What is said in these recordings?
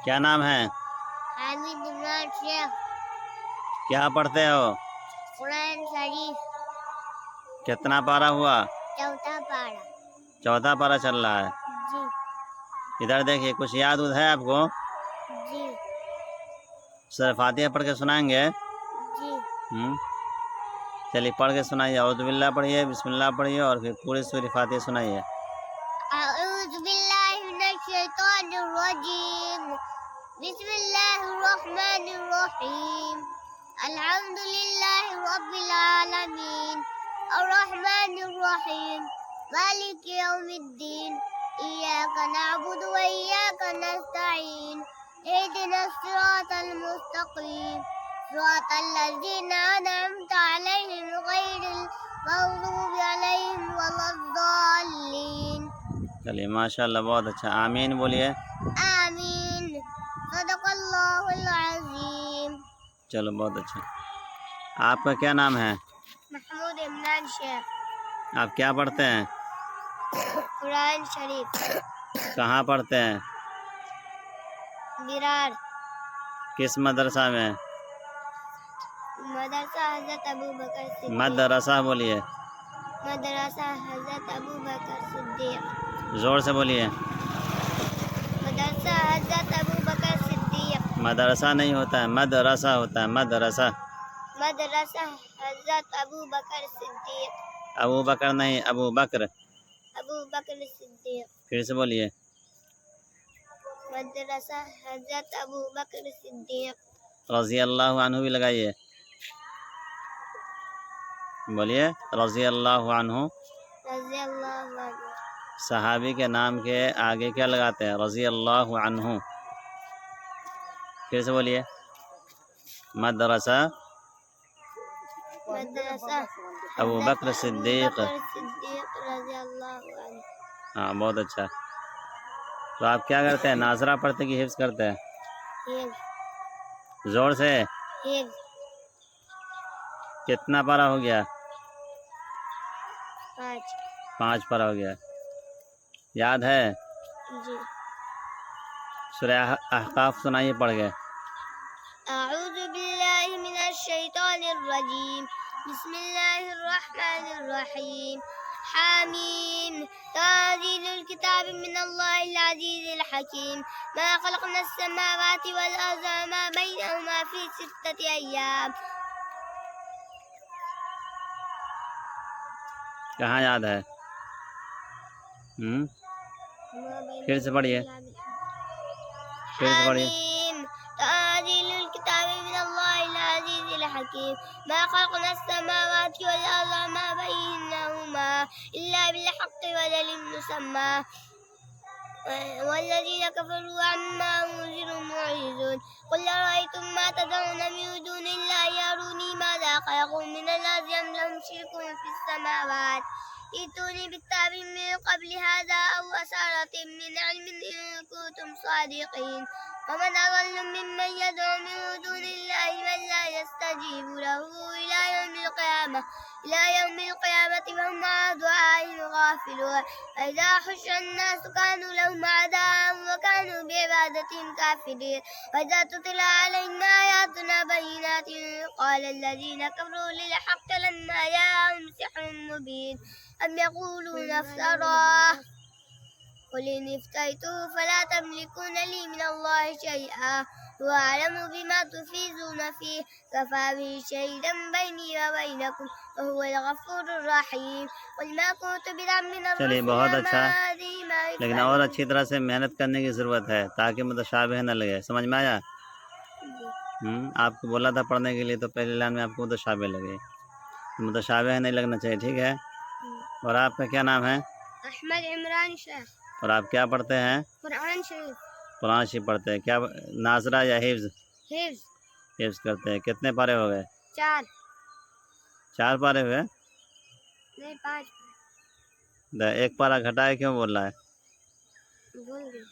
کیا نام ہے؟ حامد عمران شیخ. کیا پڑھتے ہو؟ قرآن شریف. کتنا پارہ ہوا؟ چوتھا پارہ. چوتھا پارہ چل رہا ہے. جی. ادھر دیکھیے کچھ یاد ہے آپ کو؟ جی. سورہ فاتحہ پڑھ کے سنائیں گے؟ جی. چلیے پڑھ کے سنائیے. اعوذ باللہ پڑھیے، بسم اللہ پڑھیے، اور پھر پورے سورہ فاتحہ سنائیے. اعوذ باللہ من الشیطان الرجیم. بسم اللہ الرحمن الرحیم. الحمد للہ رب العالمین الرحمن الرحیم مالک یوم الدین ایاک نعبد و ایاک نستعین اهدنا الصراط المستقیم صراط الذین انعمت علیہم غیر المغضوب علیہم ولا الضالین. چلیے ماشاء اللہ، بہت اچھا. آمین بولیے. آمین. صدق اللہ العظیم. چلو بہت اچھا. آپ کا کیا نام ہے؟ محمود عمران شیخ. آپ کیا پڑھتے ہیں؟ قرآن شریف. کہاں پڑھتے ہیں؟ برار. کس مدرسہ میں؟ مدرسہ حضرت ابو بکر صدیق. مدرسہ بولیے. مدرسہ حضرت ابو بکر صدیق. زور سے بولیے. مدرسہ حضرت ابو بکر صدیق. مدرسہ نہیں ہوتا ہے، مدرسہ ہوتا ہے، مدرسہ. مدرسہ حضرت ابو بکر صدیق. ابو بکر نہیں، ابو بکر. ابو بکر صدیق. پھر سے بولیے. مدرسہ حضرت ابو بکر صدیق. رضی اللہ عنہ بھی لگائیے. بولیے رضی اللہ عنہ. رضی اللہ عنہ. صحابی کے نام کے آگے کیا لگاتے ہیں؟ رضی اللہ عنہ. پھر سے بولیے. مدرسہ مدرسہ ابو بکر صدیق. ابو بکر صدیق رضی اللہ عنہ. ہاں بہت اچھا. تو آپ کیا کرتے ہیں؟ ناظرہ پڑھتے کہ حفظ کرتے ہیں؟ حفظ. زور سے. حفظ. کتنا پارہ ہو گیا؟ 5. 5 پارہ ہو گیا. یاد ہے؟ جی. سورہ احقاف سنائیے پڑھ کے. اعوذ باللہ من الشیطان الرجیم. بسم اللہ الرحمن الرحیم. حامیم. تنزیل الکتاب من اللہ العزیز الحکیم. ما خلقنا السماوات والارض وما بینہما فی 6 ایام. کہاں یاد ہے؟ پھر سے پڑھیے. پھر سے پڑھیے. حمیم. تنزیل الکتاب من اللہ العزیز الحکیم. ما خلقنا السماوات والارض وما بینہما الا بالحق واجل مسمى والذین کفروا عما انذروا معرضون. قل ارأیتم ما تدعون من دون اللہ ارونی ماذا خلقوا من الارض ام لهم شرک فی السماوات ائتونی بکتاب من قبل هذا او اثارة من علم ان کنتم صادقین. ومن اضل ممن يدعو من دون الله من لا يستجيب له الى يوم القيامة وهم عن دعائهم غافلون. فإذا حشر الناس كانوا لهم أعداء وكانوا بعبادتهم كافرين. وإذا تتلى عليهم آياتنا بينات قال الذين كفروا للحق لما جاءهم سحر مبين أم يقولون افتراه قل إن افتريته فلا تملكون لي من الله شيئا هو أعلم بما تفيضون فيه كفى به شهيدا بيني وبينكم وهو الغفور الرحيم. قل ما كنت بدعا من الرسل. چلیے بہت اچھا، لیکن اور اچھی طرح سے محنت کرنے کی ضرورت ہے تاکہ متشابہ نہ لگے. سمجھ میں آیا؟ آپ کو بولا تھا پڑھنے کے لیے تو پہلے لائن میں آپ کو متشابہ لگے. متشابہ نہیں لگنا چاہیے، ٹھیک ہے؟ اور آپ کا کیا نام ہے؟ احمد عمران شیخ. اور آپ کیا پڑھتے ہیں؟ قرآن شریف. قرآن شریف پڑھتے ہیں. کیا ناظرہ یا حفظ؟ حفظ. حفظ کرتے ہیں. کتنے پارے ہو گئے؟ 4. 4 پارے ہوئے؟ نہیں 5. ایک پارہ گھٹائے کیوں بول رہا ہے؟ بھول گئے.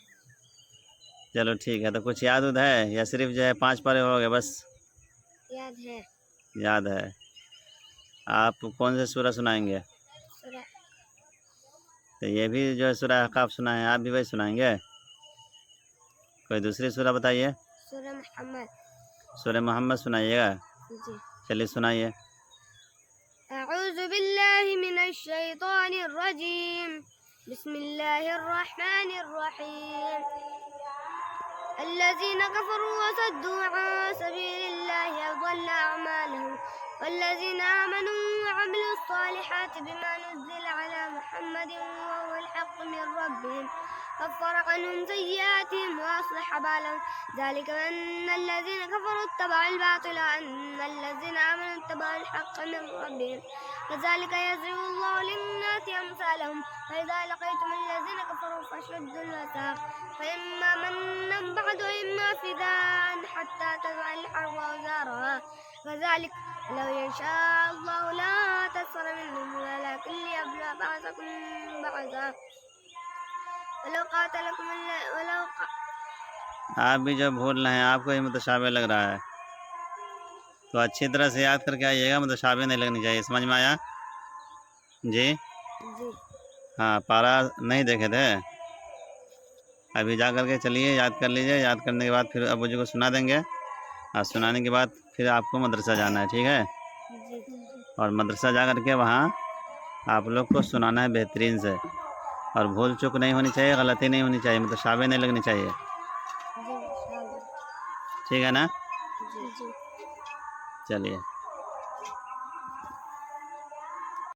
چلو ٹھیک ہے. تو کچھ یاد ہے یا صرف جو ہے 5 پارے ہو گئے بس؟ یاد ہے. یاد ہے. آپ کون سے سورہ سنائیں گے؟ سورہ. تو یہ بھی جو ہے سورہ احقاف سنائیں، آپ بھی وہی سنائیں گے؟ کوئی دوسری سورہ بتائیے. سورہ محمد. سورہ محمد سنائیے گا. جی. چلیے سنائیے. اعوذ باللہ من الشیطان الرجیم. بسم اللہ الرحمن الرحیم. الذين كفروا وصدوا عن سبيل الله أضل أعمالهم والذين آمنوا وعملوا الصالحات بما نزل على محمد وهو الحق من ربهم كفر عنهم سيئاتهم وأصلح بالهم ذلك بأن الذين كفروا اتبعوا الباطل وأن الذين آمنوا اتبعوا الحق من ربهم كذلك يضرب الله للناس أمثالهم فإذا لقيتم الذين كفروا فشدوا الوثاق فإما منا بعد وإما فداء حتى تضع الحرب أوزارها كذلك لو يشاء الله لا تسخر منهم ولكن ليبلو بعضكم بعضا ولو قاتلكم آپ بھی جو بھول رہے ہیں آپ کو یہ متشابہ لگ رہا ہے تو اچھی طرح سے یاد کر کے آئیے گا. متشابہ نہیں لگنی چاہیے. سمجھ میں آیا؟ جی جی. ہاں پارا نہیں دیکھے تھے ابھی جا کر کے چلیے یاد کر لیجئے. یاد کرنے کے بعد پھر ابو جی کو سنا دیں گے اور سنانے کے بعد پھر آپ کو مدرسہ جانا ہے. ٹھیک ہے؟ اور مدرسہ جا کر کے وہاں آپ لوگ کو سنانا ہے بہترین سے اور بھول چک نہیں ہونی چاہیے, غلطی نہیں ہونی چاہیے, متشابہ نہیں لگنی چاہیے. ٹھیک ہے نا؟ جی. چلیے.